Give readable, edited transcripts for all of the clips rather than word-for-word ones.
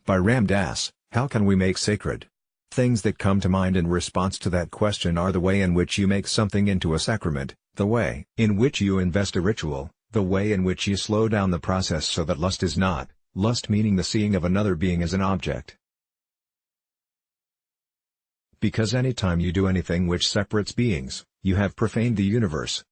By Ram Dass. How can we make sacred? Things that come to mind in response to that question are the way in which you make something into a sacrament, the way in which you invest a ritual, the way in which you slow down the process so that lust is not, lust meaning the seeing of another being as an object. Because anytime you do anything which separates beings, you have profaned the universe.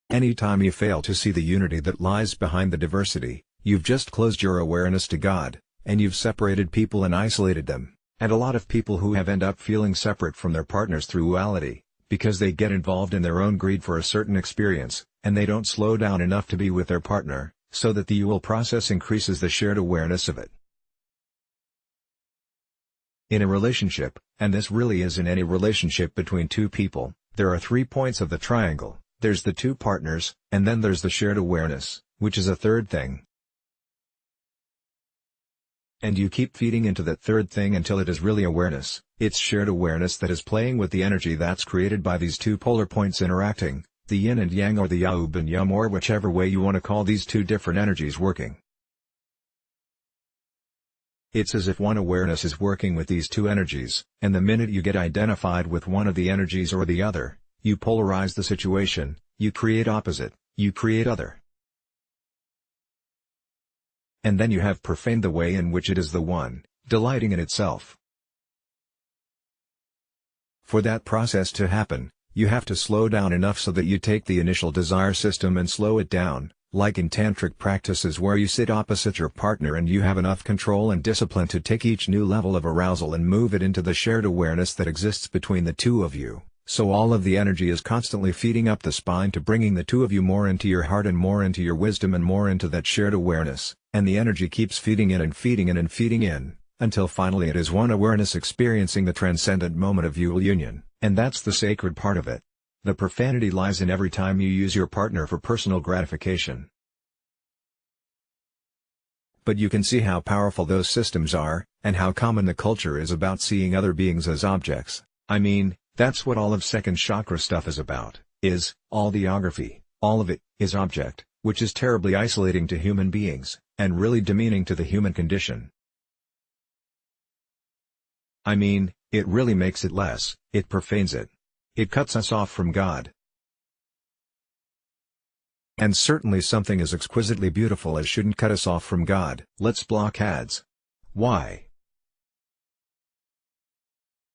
Anytime you fail to see the unity that lies behind the diversity, you've just closed your awareness to God, and you've separated people and isolated them. And a lot of people who have end up feeling separate from their partners through duality, because they get involved in their own greed for a certain experience, and they don't slow down enough to be with their partner, so that the dual process increases the shared awareness of it. In a relationship, and this really is in any relationship between two people, there are 3 points of the triangle. There's the two partners, and then there's the shared awareness, which is a third thing. And you keep feeding into that third thing until it is really awareness. It's shared awareness that is playing with the energy that's created by these two polar points interacting, the yin and yang or the yaub and yum or whichever way you want to call these two different energies working. It's as if one awareness is working with these two energies, and the minute you get identified with one of the energies or the other, you polarize the situation, you create opposite, you create other. And then you have profaned the way in which it is the one, delighting in itself. For that process to happen, you have to slow down enough so that you take the initial desire system and slow it down, like in tantric practices where you sit opposite your partner and you have enough control and discipline to take each new level of arousal and move it into the shared awareness that exists between the two of you. So all of the energy is constantly feeding up the spine to bringing the two of you more into your heart and more into your wisdom and more into that shared awareness, and the energy keeps feeding in and feeding in and feeding in, until finally it is one awareness experiencing the transcendent moment of dual union, and that's the sacred part of it. The profanity lies in every time you use your partner for personal gratification. But you can see how powerful those systems are, and how common the culture is about seeing other beings as objects. I mean, that's what all of second chakra stuff is about, all the geography, all of it, is object, which is terribly isolating to human beings, and really demeaning to the human condition. I mean, it really makes it less, it profanes it. It cuts us off from God. And certainly something as exquisitely beautiful as shouldn't cut us off from God. Let's block ads. Why?